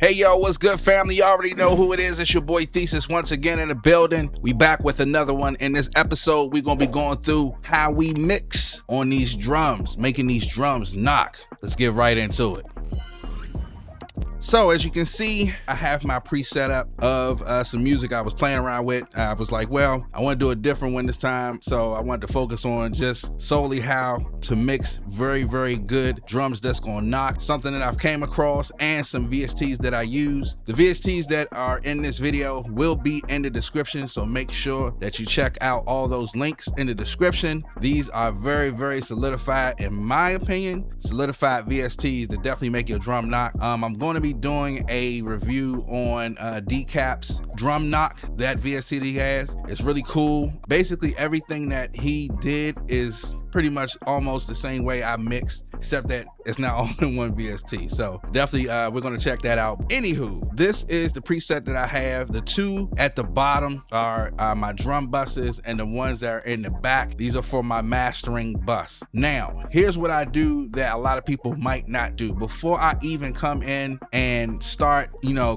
Hey yo, what's good family? You already know who it is. It's your boy Thesis once again in the building. We back with another one. In this episode, we're gonna be going through how we mix on these drums, making these drums knock. Let's get right into it. So as you can see, I have my preset up of some music I was playing around with. I was like, well, I want to do a different one this time. So I wanted to focus on just solely how to mix very, very good drums that's going to knock. Something that I've came across and some VSTs that I use. The VSTs that are in this video will be in the description. So make sure that you check out all those links in the description. These are very, very solidified, in my opinion, solidified VSTs that definitely make your drum knock. I'm going to be doing a review on Decap's drum knock, that VST that he has. It's really cool. Basically everything that he did is pretty much almost the same way I mix, except that it's not all in one VST. So definitely we're going to check that out. Anywho, this is the preset that I have. The two at the bottom are my drum buses, and the ones that are in the back, these are for my mastering bus. Now here's what I do that a lot of people might not do. Before I even come in and start,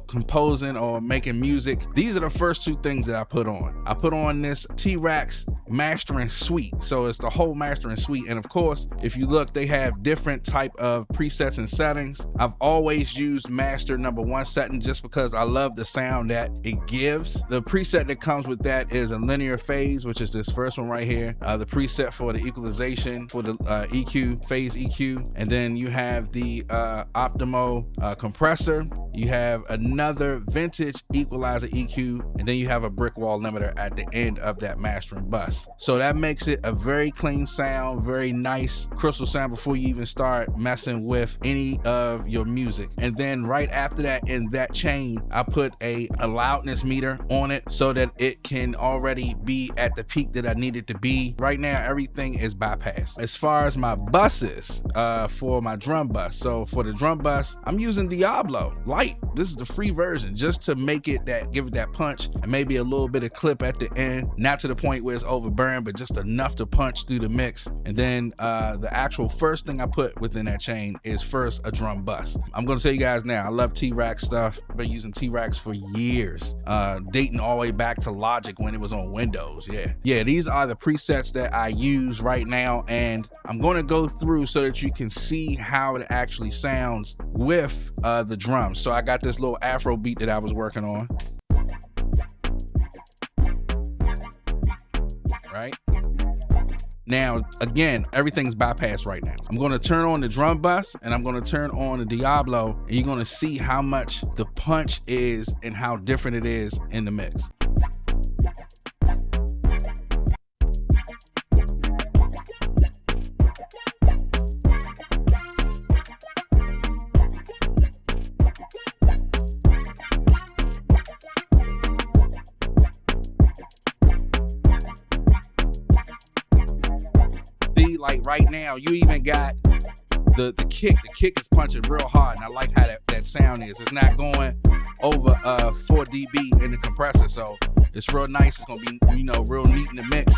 composing or making music, these are the first two things that I put on. I put on this T-Rax mastering suite. So it's the whole mastering suite. And of course, if you look, they have different type of presets and settings. I've always used master number 1 setting just because I love the sound that it gives. The preset that comes with that is a linear phase, which is this first one right here. The preset for the equalization for the EQ, phase EQ. And then you have the optimal compressor. You have another vintage equalizer EQ, and then you have a brick wall limiter at the end of that mastering bus. So that makes it a very clean sound, very nice crystal sound before you even start messing with any of your music. And then right after that, in that chain, I put a loudness meter on it so that it can already be at the peak that I need it to be. Right now, everything is bypassed. As far as my buses, for my drum bus, so for the drum bus, I'm using Diablo Light. This is the free version, just to make it give it that punch, and maybe a little bit of clip at the end, not to the point where it's overburned, but just enough to punch through the mix. And then the actual first thing I put within that chain is first a drum bus. I'm gonna tell you guys now, I love T-Rax stuff. I've been using T-Rax for years, dating all the way back to Logic when it was on Windows. Yeah, these are the presets that I use right now, and I'm gonna go through so that you can see how it actually sounds with the drums. So I got this little Afro beat that I was working on. Right now, again, everything's bypassed right now. I'm going to turn on the drum bus and I'm going to turn on the Diablo, and you're going to see how much the punch is and how different it is in the mix. Like right now, you even got the kick. The kick is punching real hard, and I like how that sound is. It's not going over 4 dB in the compressor, so it's real nice. It's gonna be real neat in the mix.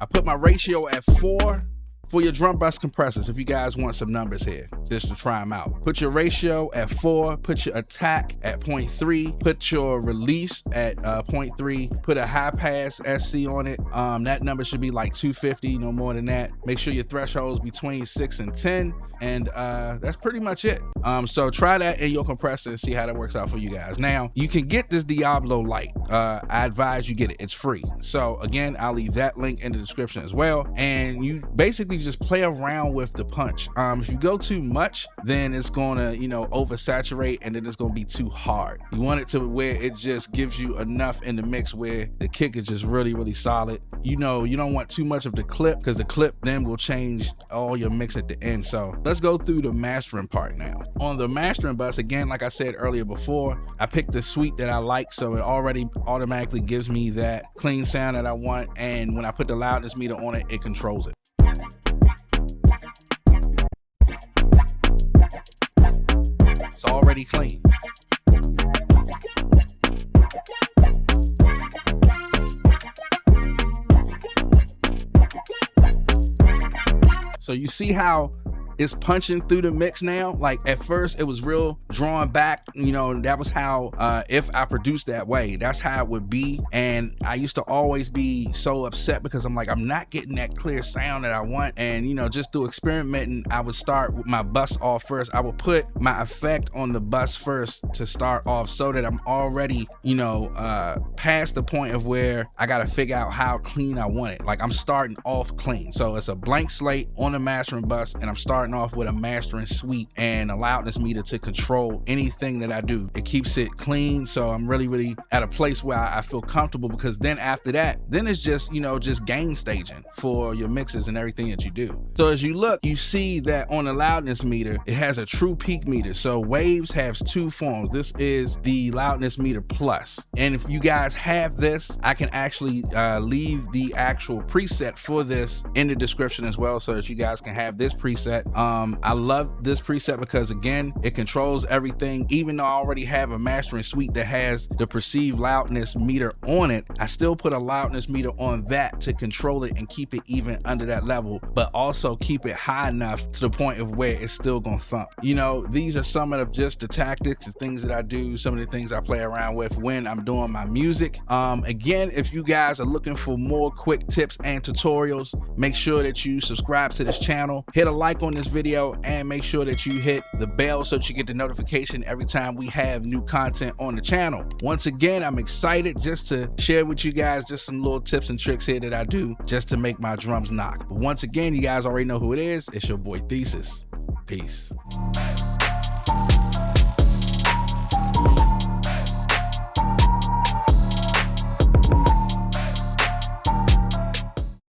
I put my ratio at 4 for your drum bus compressors. If you guys want some numbers here, just to try them out, put your ratio at 4, put your attack at 0.3, put your release at 0.3, put a high pass SC on it. That number should be like 250, no more than that. Make sure your threshold is between 6 and 10, and that's pretty much it. So try that in your compressor and see how that works out for you guys. Now you can get this Diablo Light. I advise you get it. It's free. So again, I'll leave that link in the description as well, and you basically just play around with the punch. If you go too much, then it's gonna oversaturate, and then it's gonna be too hard. You want it to where it just gives you enough in the mix where the kick is just really, really solid. You don't want too much of the clip, because the clip then will change all your mix at the end. So let's go through the mastering part now. On the mastering bus, again, like I said earlier before, I picked the suite that I like, so it already automatically gives me that clean sound that I want, and when I put the loudness meter on it, it controls it. It's already clean. So you see how it's punching through the mix now. Like at first it was real drawn back, you know, that was how if I produced that way, that's how it would be. And I used to always be so upset because I'm like, I'm not getting that clear sound that I want. And you know, just through experimenting, I would start with my bus off first. I would put my effect on the bus first to start off so that I'm already, you know, past the point of where I gotta figure out how clean I want it. Like I'm starting off clean. So it's a blank slate on the mastering bus, and I'm starting off with a mastering suite and a loudness meter to control anything that I do. It keeps it clean, so I'm really at a place where I feel comfortable, because then after that, then it's just, you know, just gain staging for your mixes and everything that you do. So as you look, you see that on the loudness meter, it has a true peak meter. So Waves has two forms. This is the loudness meter plus. And if you guys have this, I can actually leave the actual preset for this in the description as well, so that you guys can have this preset. I love this preset because again, it controls everything. Even though I already have a mastering suite that has the perceived loudness meter on it, I still put a loudness meter on that to control it and keep it even under that level, but also keep it high enough to the point of where it's still gonna thump. You know, these are some of just the tactics and things that I do, some of the things I play around with when I'm doing my music. Again, if you guys are looking for more quick tips and tutorials, make sure that you subscribe to this channel, hit a like on this video, and make sure that you hit the bell so that you get the notification every time we have new content on the channel. Once again, I'm excited just to share with you guys just some little tips and tricks here that I do just to make my drums knock. But once again, you guys already know who it is. It's your boy Thesis. Peace.